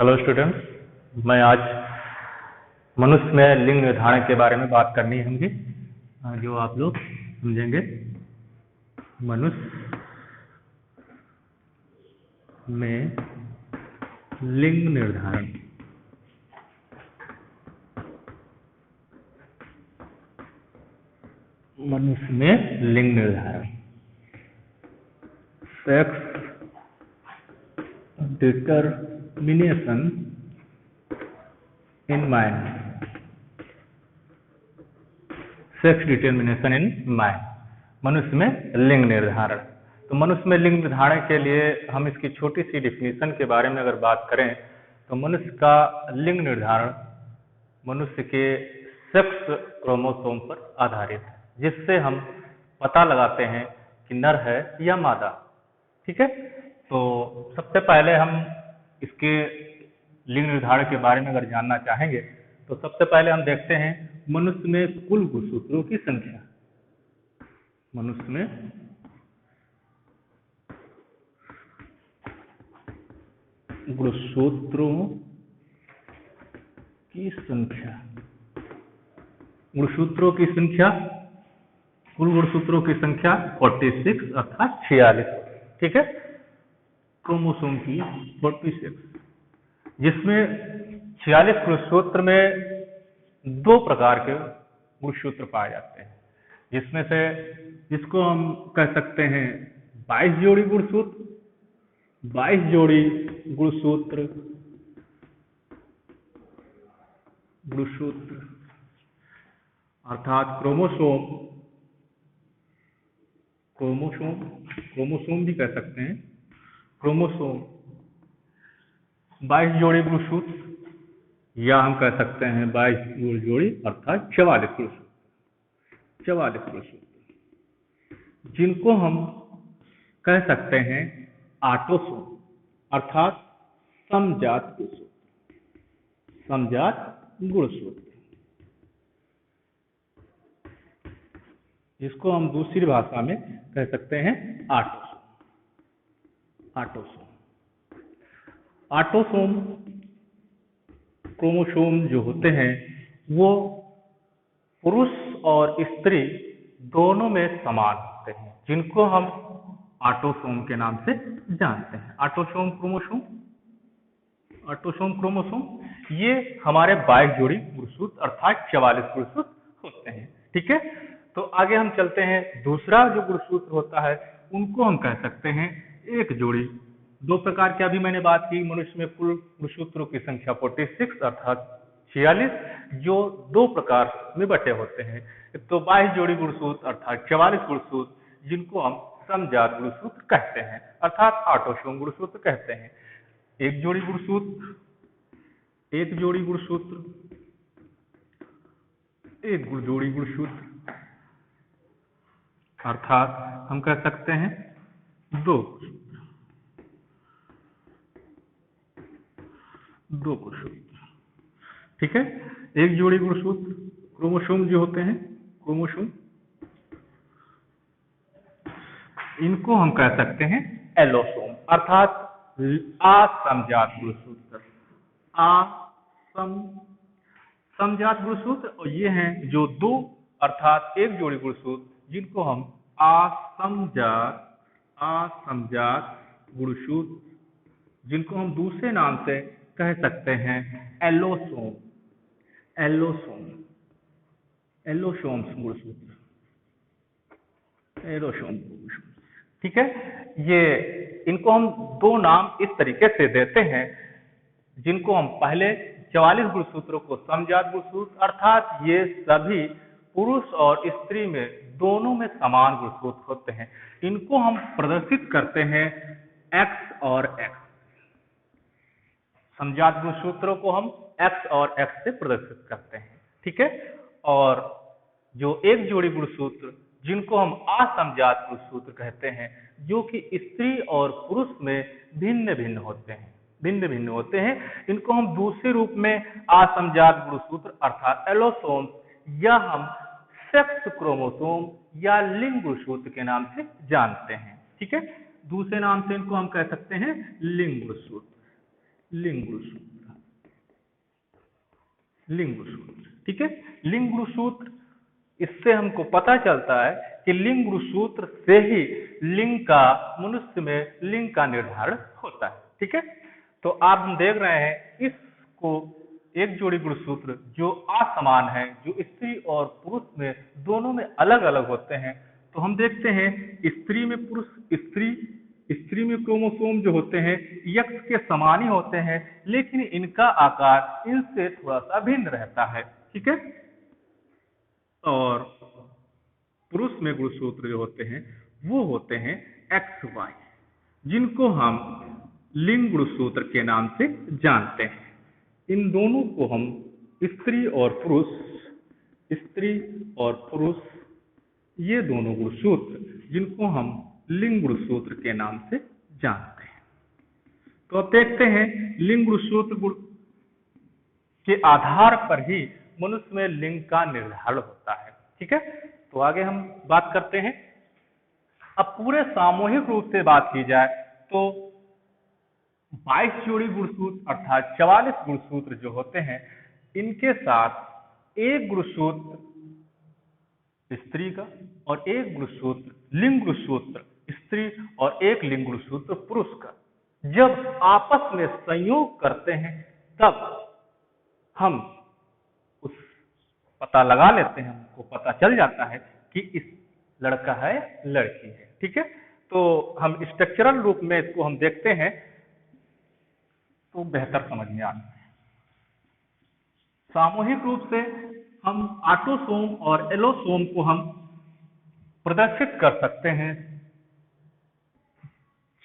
Hello students, मैं आज मनुष्य में लिंग निर्धारण के बारे में बात करनी है होंगी, जो आप लोग समझेंगे। मनुष्य में लिंग निर्धारण। मनुष्य में लिंग निर्धारण। Sex determination in mind. Sex determination in mind. मनुष्य में लिंग निर्धारण। तो मनुष्य में लिंग निर्धारण के लिए हम इसकी छोटी सी डिफिनीशन के बारे में अगर बात करें तो मनुष्य का लिंग निर्धारण मनुष्य के सेक्स क्रोमोसोम पर आधारित है, जिससे हम पता लगाते हैं कि नर है या मादा। ठीक है, तो सबसे पहले हम इसके लिंग निर्धारण के बारे में अगर जानना चाहेंगे तो सबसे पहले हम देखते हैं मनुष्य में कुल गुणसूत्रों की संख्या। मनुष्य में गुणसूत्रों की संख्या। गुणसूत्रों की संख्या, कुल गुणसूत्रों की संख्या 46 अर्थात 46। ठीक है, क्रोमोसोम की 46, जिसमें 46 गुणसूत्र में दो प्रकार के गुणसूत्र पाए जाते हैं, जिसमें से जिसको हम कह सकते हैं 22 जोड़ी गुणसूत्र। 22 जोड़ी गुणसूत्र अर्थात क्रोमोसोम भी कह सकते हैं। क्रोमोसोम 22 जोड़ी गुणसूत्र, या हम कह सकते हैं 22 जोड़ी अर्थात 44 गुणसूत्र। 44 गुणसूत्र, जिनको हम कह सकते हैं ऑटोसोम अर्थात समजात गुणसूत्र। समजात गुणसूत्र, जिसको हम दूसरी भाषा में कह सकते हैं ऑटोसोम। ऑटोसोम क्रोमोसोम जो होते हैं वो पुरुष और स्त्री दोनों में समान होते हैं, जिनको हम ऑटोसोम के नाम से जानते हैं। ऑटोसोम क्रोमोसोम ये हमारे 22 जोड़ी गुणसूत्र अर्थात 44 गुणसूत्र होते हैं। ठीक है, तो आगे हम चलते हैं। दूसरा जो गुणसूत्र होता है उनको हम कह सकते हैं एक जोड़ी। दो प्रकार की अभी मैंने बात की, मनुष्य में कुल गुणसूत्रों की संख्या 46 अर्थात 46, जो दो प्रकार में बटे होते हैं। तो 22 जोड़ी गुणसूत्र अर्थात 44 गुणसूत्र, जिनको हम समजात गुणसूत्र कहते हैं अर्थात ऑटोसोम गुणसूत्र कहते हैं। एक जोड़ी गुणसूत्र, एक जोड़ी गुणसूत्र अर्थात हम कह सकते हैं दो गुणसूत्र। ठीक है, एक जोड़ी गुणसूत्र क्रोमोसोम जो होते हैं, क्रोमोसोम, इनको हम कह सकते हैं एलोसोम अर्थात असमजात गुणसूत्र। समजात गुणसूत्र, और ये हैं जो दो अर्थात एक जोड़ी गुणसूत्र, जिनको हम असमजात गुणसूत्र, जिनको हम दूसरे नाम से कह सकते हैं एलोसोम गुणसूत्र। ठीक है, ये इनको हम दो नाम इस तरीके से देते हैं, जिनको हम पहले 44 गुणसूत्रों को समजात गुणसूत्र अर्थात ये सभी पुरुष और स्त्री में दोनों में समान गुणसूत्र होते हैं। इनको हम प्रदर्शित करते हैं X और X। समजात गुणसूत्रों को हम X और X से प्रदर्शित करते हैं। ठीक है, और जो एक जोड़ी गुणसूत्र, जिनको हम असमजात गुणसूत्र कहते हैं, जो कि स्त्री और पुरुष में भिन्न भिन्न होते हैं, इनको हम दूसरे रूप में असमजात गुणसूत्र अर्थात एलोसोम, या हम सेक्स क्रोमोसोम या लिंग गुणसूत्र के नाम से जानते हैं। ठीक है, दूसरे नाम से इनको हम कह सकते हैं लिंग गुणसूत्र। लिंग गुणसूत्र। ठीक है, लिंग गुणसूत्र, इससे हमको पता चलता है कि लिंग गुणसूत्र से ही लिंग का, मनुष्य में लिंग का निर्धारण होता है। ठीक है, तो आप हम देख रहे हैं इसको एक जोड़ी गुणसूत्र जो असमान है, जो स्त्री और पुरुष में दोनों में अलग अलग होते हैं। तो हम देखते हैं स्त्री में पुरुष, स्त्री में क्रोमोसोम जो होते हैं यक्ष के समान ही होते हैं, लेकिन इनका आकार इनसे थोड़ा सा भिन्न रहता है। ठीक है, और पुरुष में गुणसूत्र जो होते हैं वो होते हैं एक्स वाई, जिनको हम लिंग गुणसूत्र के नाम से जानते हैं। इन दोनों को हम स्त्री और पुरुष, ये दोनों गुणसूत्र जिनको हम लिंग गुणसूत्र के नाम से जानते हैं। तो अब देखते हैं लिंग गुणसूत्र के आधार पर ही मनुष्य में लिंग का निर्धारण होता है। ठीक है, तो आगे हम बात करते हैं। अब पूरे सामूहिक रूप से बात की जाए तो 22 जोड़ी गुणसूत्र अर्थात 44 गुणसूत्र जो होते हैं, इनके साथ एक गुणसूत्र स्त्री का और एक गुणसूत्र लिंग गुणसूत्र स्त्री और एक लिंग गुणसूत्र पुरुष का जब आपस में संयोग करते हैं तब हम उस पता लगा लेते हैं, हमको पता चल जाता है कि इस लड़का है लड़की है। ठीक है, तो हम स्ट्रक्चरल रूप में इसको हम देखते हैं तो बेहतर समझ में आता है। सामूहिक रूप से हम ऑटोसोम और एलोसोम को हम प्रदर्शित कर सकते हैं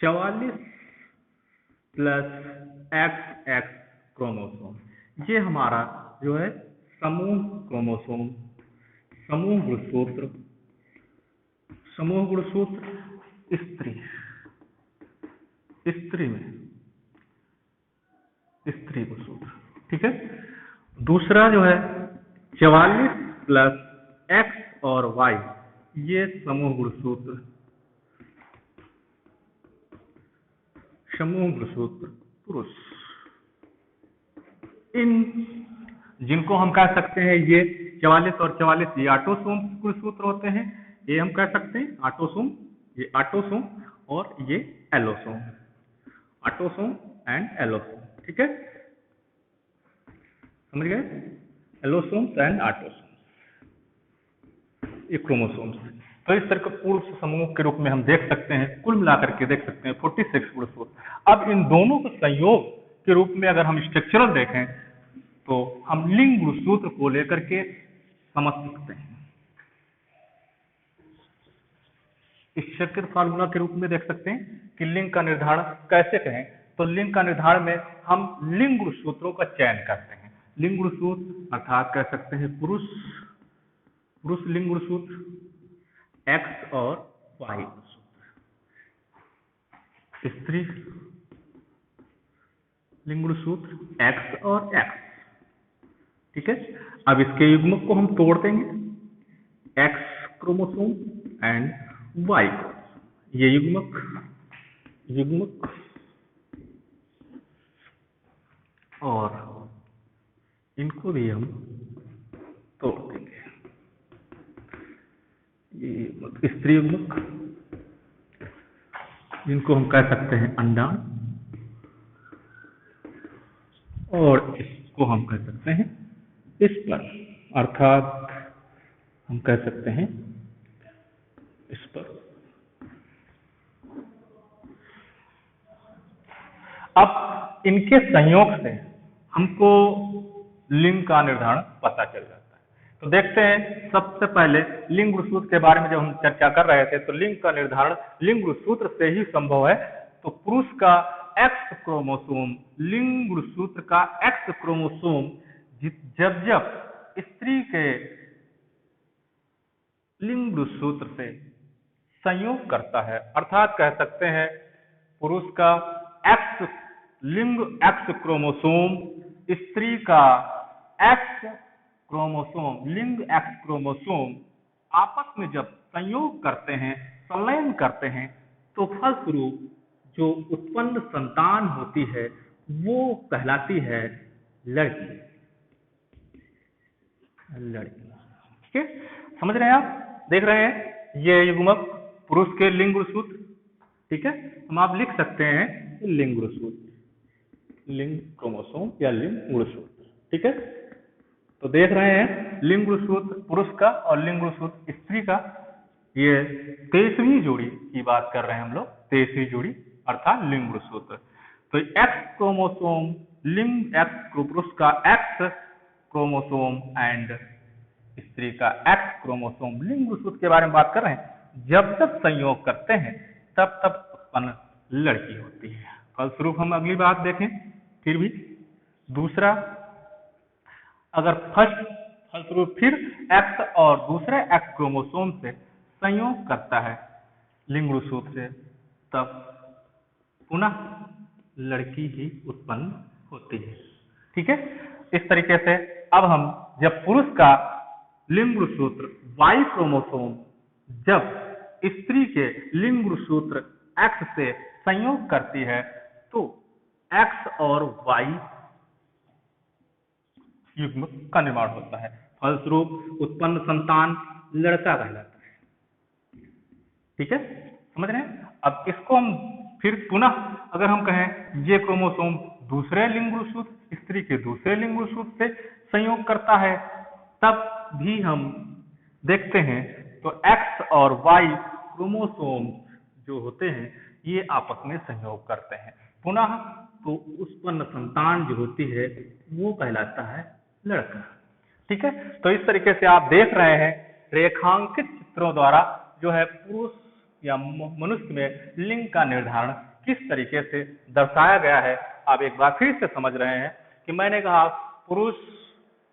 44 प्लस XX क्रोमोसोम। ये हमारा जो है समूह क्रोमोसोम, समूह गुणसूत्र स्त्री में स्त्री गुणसूत्र। ठीक है, दूसरा जो है 44 प्लस X और Y, ये समूह गुणसूत्र पुरुष। इन जिनको हम कह सकते हैं ये 44 और 44 ये ऑटोसोम गुणसूत्र होते हैं, ये हम कह सकते हैं ऑटोसोम, ये ऑटोसोम और ये एलोसोम, ऑटोसोम एंड एलोसोम। ठीक है, समझ गए, एलोसोम्स एंड ऑटोसोम्स, ये क्रोमोसोम्स। तो इस तरह के पूर्ण समूह के रूप में हम देख सकते हैं, कुल मिलाकर के देख सकते हैं 46 गुणसूत्र। अब इन दोनों के संयोग के रूप में अगर हम स्ट्रक्चरल देखें तो हम लिंग गुणसूत्र को लेकर के समझ सकते हैं। स्ट्रक्चर फार्मूला के रूप में देख सकते हैं कि लिंग का निर्धारण कैसे करें। तो लिंग का निर्धारण में हम लिंग गुणसूत्रों का चयन करते हैं। लिंग गुणसूत्र अर्थात कह सकते हैं पुरुष लिंग गुणसूत्र X और Y गुणसूत्र, स्त्री लिंग गुणसूत्र X और X। ठीक है, अब इसके युग्मक को हम तोड़ देंगे, X chromosome and Y chromosome, ये युग्मक और इनको भी हम तोड़ देंगे। ये स्त्री युग्मक जिनको हम कह सकते हैं अंडाणु, और इसको हम कह सकते हैं इस पर, अर्थात हम कह सकते हैं इस पर। अब इनके संयोग से हमको लिंग का निर्धारण पता चल जाता है। तो देखते हैं, सबसे पहले लिंग गुणसूत्र के बारे में जब हम चर्चा कर रहे थे तो लिंग का निर्धारण लिंग गुणसूत्र से ही संभव है। तो पुरुष का X क्रोमोसोम, लिंग गुणसूत्र का X क्रोमोसोम जब स्त्री के लिंग गुणसूत्र से संयोग करता है, अर्थात कह सकते हैं पुरुष का लिंग X क्रोमोसोम स्त्री का X क्रोमोसोम लिंग X क्रोमोसोम आपस में जब संयोग करते हैं, संलयन करते हैं, तो फलस्वरूप जो उत्पन्न संतान होती है वो कहलाती है लड़की। लड़की। ठीक है, समझ रहे हैं आप, देख रहे हैं ये युग्मक पुरुष के लिंग गुणसूत्र। ठीक है, हम आप लिख सकते हैं लिंग गुणसूत्र, लिंग क्रोमोसोम या लिंग गुणसूत्र। ठीक है, तो देख रहे हैं लिंग गुणसूत्र पुरुष का और लिंग गुणसूत्र स्त्री का, ये 23वीं जोड़ी की बात कर रहे हैं हम लोग, 23वीं जोड़ी अर्थात लिंग गुणसूत्र। तो एक्स क्रोमोसोम लिंग, एक्स पुरुष का एक्स क्रोमोसोम एंड स्त्री का एक्स क्रोमोसोम लिंग गुणसूत्र के बारे में बात कर रहे हैं। जब जब संयोग करते हैं तब तब उत्पन्न लड़की होती है। फलस्वरूप हम अगली बात देखें, फिर भी दूसरा, अगर फलस्वरूप फिर एक्स और दूसरे एक्स क्रोमोसोम से संयोग करता है लिंग गुणसूत्र से, तब पुनः लड़की ही उत्पन्न होती है। ठीक है, इस तरीके से अब हम जब पुरुष का लिंग गुणसूत्र वाई क्रोमोसोम जब स्त्री के लिंग गुणसूत्र एक्स से संयोग करती है तो एक्स और वाई युग्म का निर्माण होता है। फलस्वरूप उत्पन्न संतान लड़का कहलाता है। ठीक है, समझ रहे हैं। अब इसको हम फिर पुनः अगर हम कहें ये क्रोमोसोम दूसरे लिंग गुणसूत्र स्त्री के दूसरे लिंग गुणसूत्र से संयोग करता है, तब भी हम देखते हैं तो एक्स और वाई क्रोमोसोम जो होते हैं ये आपस में संयोग करते हैं पुनः, तो उत्पन्न संतान जो होती है वो कहलाता है लड़का। ठीक है, तो इस तरीके से आप देख रहे हैं रेखांकित चित्रों द्वारा जो है पुरुष या मनुष्य में लिंग का निर्धारण किस तरीके से दर्शाया गया है। आप एक बार फिर से समझ रहे हैं कि मैंने कहा पुरुष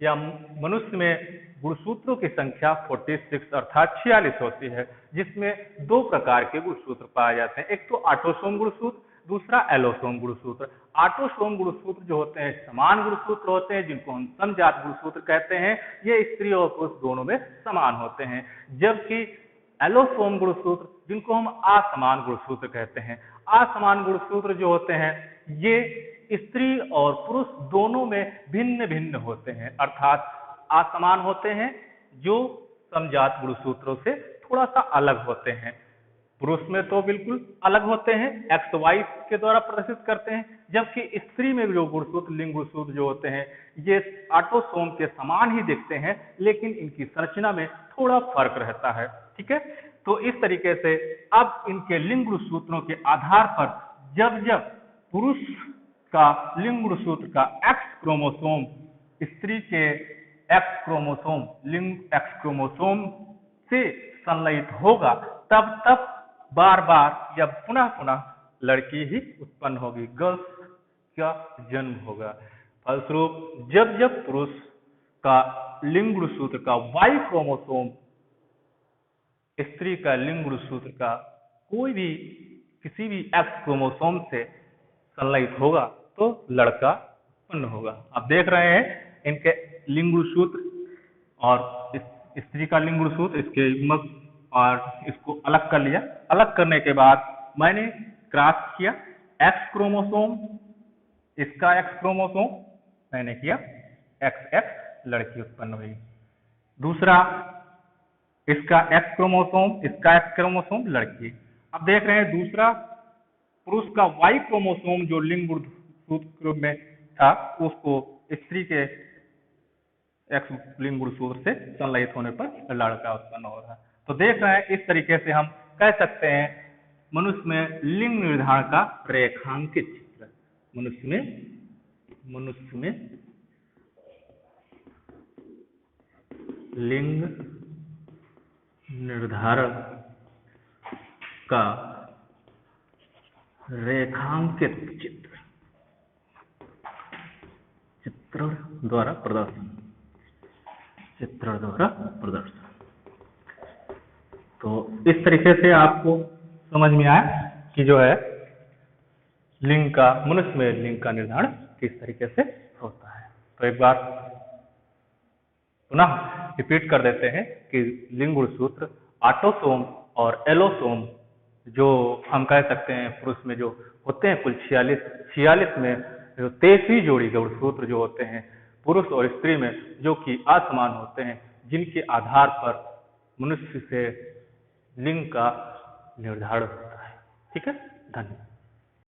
या मनुष्य में गुणसूत्रों की संख्या 46 अर्थात 46 होती है, जिसमें दो प्रकार के गुणसूत्र पाए जाते हैं। एक तो ऑटोसोम गुणसूत्र, दूसरा एलोसोम गुणसूत्र। ऑटोसोम गुणसूत्र जो होते हैं समान गुणसूत्र होते हैं, जिनको हम समजात गुणसूत्र कहते हैं। ये स्त्री और पुरुष दोनों में समान होते हैं, जबकि एलोसोम गुणसूत्र जिनको हम असमान गुणसूत्र कहते हैं। असमान गुणसूत्र जो होते हैं ये स्त्री और पुरुष दोनों में भिन्न भिन्न होते हैं, अर्थात असमान होते हैं जो समजात गुणसूत्रों से थोड़ा सा अलग होते हैं। पुरुष में तो बिल्कुल अलग होते हैं, एक्स वाई के द्वारा प्रदर्शित करते हैं, जबकि स्त्री में जो गुणसूत्र लिंग गुणसूत्र जो होते हैं ये ऑटोसोम के समान ही दिखते हैं, लेकिन इनकी संरचना में थोड़ा फर्क रहता है। ठीक है, तो इस तरीके से अब इनके लिंग गुणसूत्रों के आधार पर जब जब पुरुष का लिंग गुणसूत्र का एक्स क्रोमोसोम स्त्री के एक्स क्रोमोसोम लिंग एक्स क्रोमोसोम से संलयित होगा, तब तब बार बार या पुनः पुनः लड़की ही उत्पन्न होगी, गर्ल्स का जन्म होगा। फलस्वरूप जब जब पुरुष का लिंग गुणसूत्र का वाई क्रोमोसोम स्त्री का लिंग गुणसूत्र का कोई भी किसी भी एक्स क्रोमोसोम से संलयित होगा तो लड़का उत्पन्न होगा। आप देख रहे हैं इनके लिंग गुणसूत्र और स्त्री का लिंग गुणसूत्र, इसके युग्मक, और इसको अलग कर लिया। अलग करने के बाद मैंने क्रॉस किया एक्स क्रोमोसोम, इसका एक्स क्रोमोसोम मैंने किया एक्स एक्स, लड़की उत्पन्न हुई। दूसरा इसका एक्स क्रोमोसोम, इसका एक्स क्रोमोसोम, लड़की। अब देख रहे हैं दूसरा पुरुष का वाई क्रोमोसोम जो लिंग गुणसूत्र में था उसको स्त्री के एक्स लिंग गुणसूत्र से संलयित होने पर लड़का उत्पन्न हो रहा है। तो देख रहे हैं इस तरीके से हम कह सकते हैं मनुष्य में लिंग निर्धारण का रेखांकित चित्र, मनुष्य में लिंग निर्धारण का रेखांकित चित्रण द्वारा प्रदर्शन, तो इस तरीके से आपको समझ में आया कि जो है लिंग का, मनुष्य में लिंग का निर्धारण किस तरीके से होता है। तो एक बार पुनः रिपीट कर देते हैं कि लिंग गुणसूत्र ऑटोसोम और एलोसोम जो हम कह सकते हैं पुरुष में जो होते हैं कुल 46 में जो 23वीं जोड़ी गुणसूत्र जो होते हैं पुरुष और स्त्री में जो कि असमान होते हैं, जिनके आधार पर मनुष्य से लिंग का निर्धारण होता है। ठीक है, धन्यवाद।